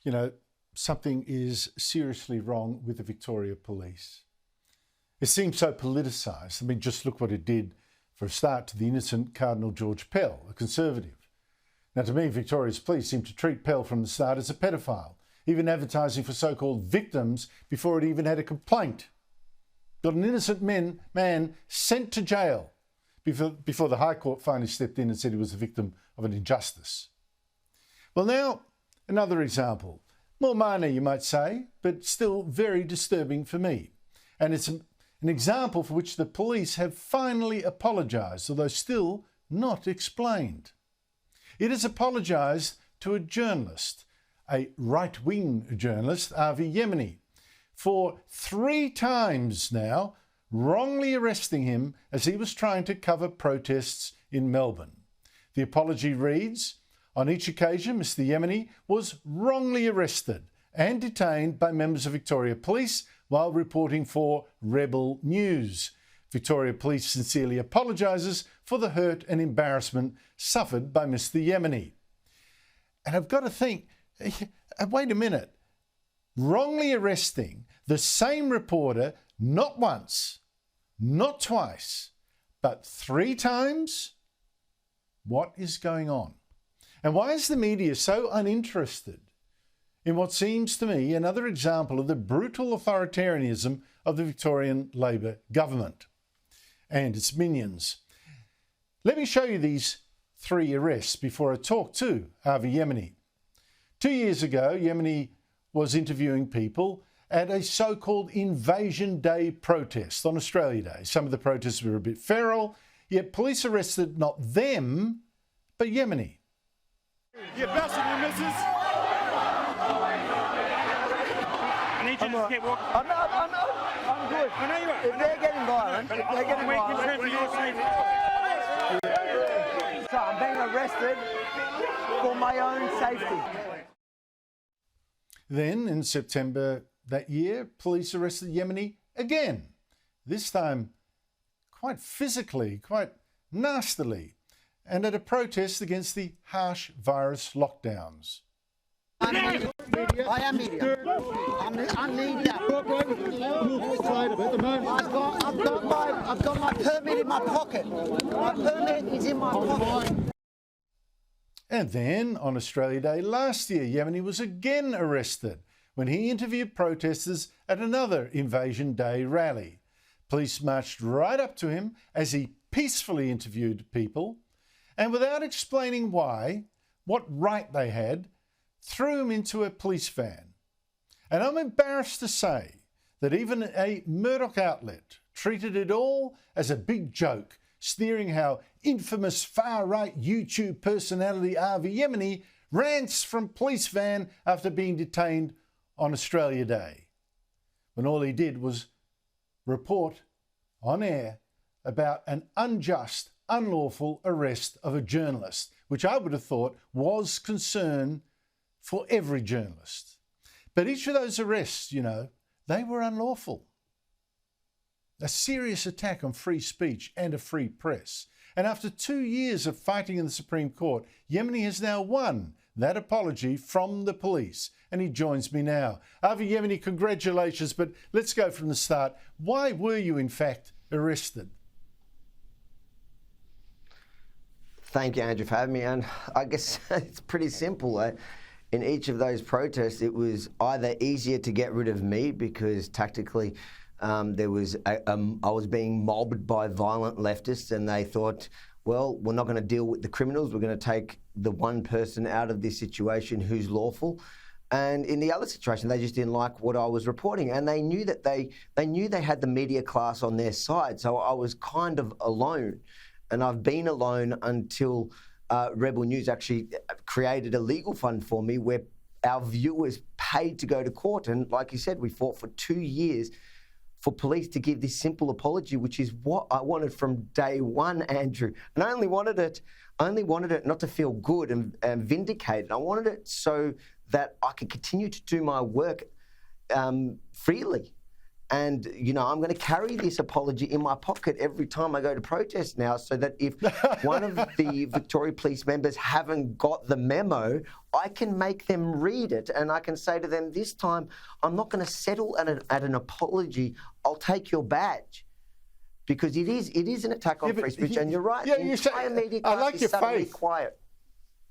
you know, something is seriously wrong with the Victoria Police. It seems so politicised. I mean, just look what it did for a start to the innocent Cardinal George Pell, a Conservative. Now, to me, Victoria's police seem to treat Pell from the start as a pedophile, even advertising for so-called victims before it even had a complaint. Got an innocent man sent to jail before the High Court finally stepped in and said he was the victim of an injustice. Well, now, another example. More minor, you might say, but still very disturbing for me. And it's an example for which the police have finally apologised, although still not explained. It has apologised to a journalist, a right-wing journalist, Avi Yemini, for 3 times now wrongly arresting him as he was trying to cover protests in Melbourne. The apology reads, on each occasion, Mr Yemini was wrongly arrested and detained by members of Victoria Police while reporting for Rebel News. Victoria Police sincerely apologises for the hurt and embarrassment suffered by Mr Yemini. And I've got to think, wait a minute, wrongly arresting the same reporter not once, not twice, but 3 times? What is going on? And why is the media so uninterested in what seems to me another example of the brutal authoritarianism of the Victorian Labor government and its minions? Let me show you these 3 arrests before I talk to Avi Yemini. 2 years ago, Yemini was interviewing people at a so-called Invasion Day protest on Australia Day. Some of the protests were a bit feral, yet police arrested not them, but Yemini. You're bashing me, missus. I need you to keep walking. I'm good. I know you are. If they're getting violent, so I'm being arrested for my own safety. Then, in September that year, police arrested Yemini again, this time quite physically, quite nastily, and at a protest against the harsh virus lockdowns. I am media. I'm media. I've got my permit in my pocket. My permit is in my pocket. And then, on Australia Day last year, Yemini was again arrested when he interviewed protesters at another Invasion Day rally. Police marched right up to him as he peacefully interviewed people, and without explaining why, what right they had, threw him into a police van. And I'm embarrassed to say that even a Murdoch outlet treated it all as a big joke, sneering how infamous far-right YouTube personality Avi Yemini rants from police van after being detained on Australia Day, when all he did was report on air about an unjust, unlawful arrest of a journalist, which I would have thought was concern for every journalist. But each of those arrests, you know, they were unlawful. A serious attack on free speech and a free press. And after 2 years of fighting in the Supreme Court, Yemini has now won that apology from the police. And he joins me now. Avi Yemini, congratulations, but let's go from the start. Why were you, in fact, arrested? Thank you, Andrew, for having me. And I guess it's pretty simple. In each of those protests, it was either easier to get rid of me because tactically I was being mobbed by violent leftists, and they thought, well, we're not going to deal with the criminals. We're going to take the one person out of this situation who's lawful. And in the other situation, they just didn't like what I was reporting, and they knew that they had the media class on their side. So I was kind of alone, and I've been alone until Rebel News actually created a legal fund for me where our viewers paid to go to court. And like you said, we fought for 2 years for police to give this simple apology, which is what I wanted from day one, Andrew. And I only wanted it not to feel good and vindicated. I wanted it so that I could continue to do my work freely. And, you know, I'm going to carry this apology in my pocket every time I go to protest now, so that if one of the Victoria Police members haven't got the memo, I can make them read it, and I can say to them, this time, I'm not going to settle at an apology. I'll take your badge. Because it is an attack on free speech, and you're right. Yeah, the you say, entire media I class like is your suddenly faith. quiet.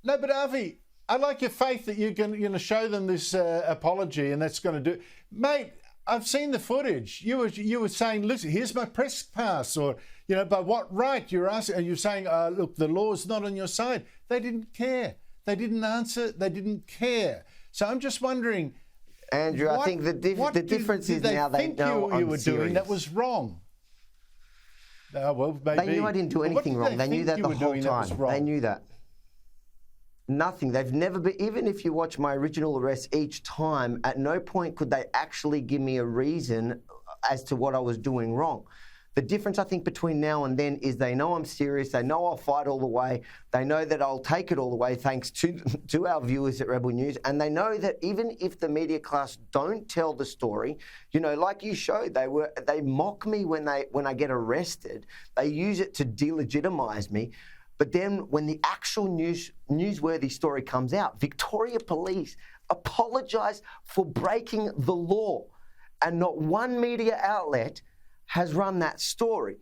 No, but Avi, I like your faith that you're going to show them this apology, and that's going to do, mate. I've seen the footage. You were saying, listen, here's my press pass, or, you know, by what right you're asking? And you're saying, look, the law's not on your side. They didn't care. They didn't answer. They didn't care. So I'm just wondering, Andrew, I think the difference is now they know you were serious. doing that was wrong. Well, maybe. They knew I didn't do anything wrong. They knew that the whole time. They knew that. Nothing. They've never been, even if you watch my original arrest each time, at no point could they actually give me a reason as to what I was doing wrong. The difference, I think, between now and then is they know I'm serious. They know I'll fight all the way. They know that I'll take it all the way, thanks to our viewers at Rebel News. And they know that even if the media class don't tell the story, you know, like you showed, they mock me when I get arrested. They use it to delegitimize me. But then when the actual newsworthy story comes out, Victoria Police apologise for breaking the law, and not one media outlet has run that story.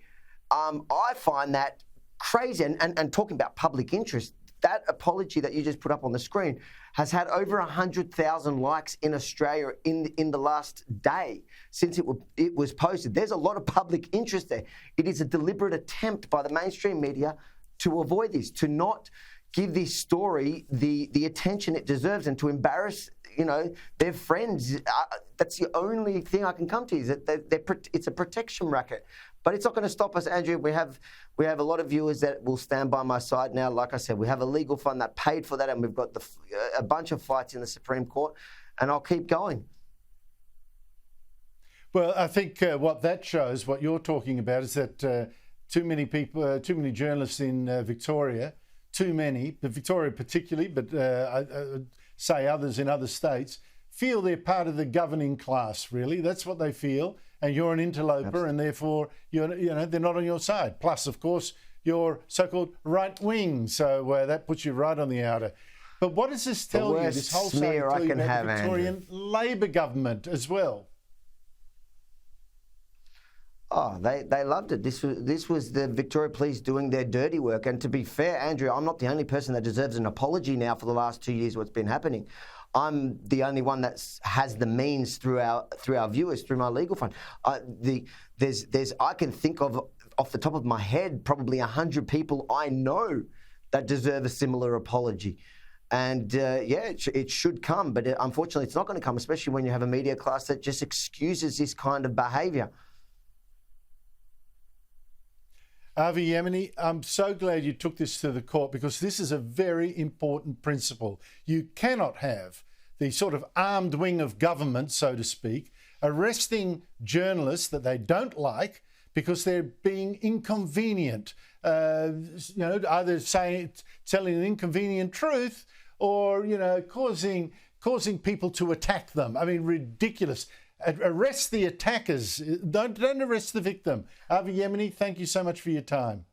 I find that crazy. And talking about public interest, that apology that you just put up on the screen has had over 100,000 likes in Australia in the last day since it was posted. There's a lot of public interest there. It is a deliberate attempt by the mainstream media to avoid this, to not give this story the attention it deserves, and to embarrass, you know, their friends. That's the only thing I can come to, is that it's a protection racket. But it's not going to stop us, Andrew. We have a lot of viewers that will stand by my side now. Like I said, we have a legal fund that paid for that, and we've got a bunch of fights in the Supreme Court, and I'll keep going. Well, I think what that shows, what you're talking about, is that too many people, too many journalists in Victoria, but Victoria particularly, but I say others in other states, feel they're part of the governing class, really. That's what they feel. And you're an interloper. Absolutely. And therefore, they're not on your side. Plus, of course, you're so-called right wing. So that puts you right on the outer. But what does this tell you? This whole smear I can have, the Victorian Labor government as well. Oh, they loved it. This was the Victoria Police doing their dirty work. And to be fair, Andrew, I'm not the only person that deserves an apology now for the last 2 years what's been happening. I'm the only one that has the means through our viewers, through my legal fund. I can think of, off the top of my head, probably 100 people I know that deserve a similar apology. And it should come, but unfortunately it's not going to come, especially when you have a media class that just excuses this kind of behaviour. Avi Yemini, I'm so glad you took this to the court, because this is a very important principle. You cannot have the sort of armed wing of government, so to speak, arresting journalists that they don't like because they're being inconvenient, either telling an inconvenient truth, or, causing people to attack them. I mean, ridiculous. Arrest the attackers. Don't arrest the victim. Avi Yemini, thank you so much for your time.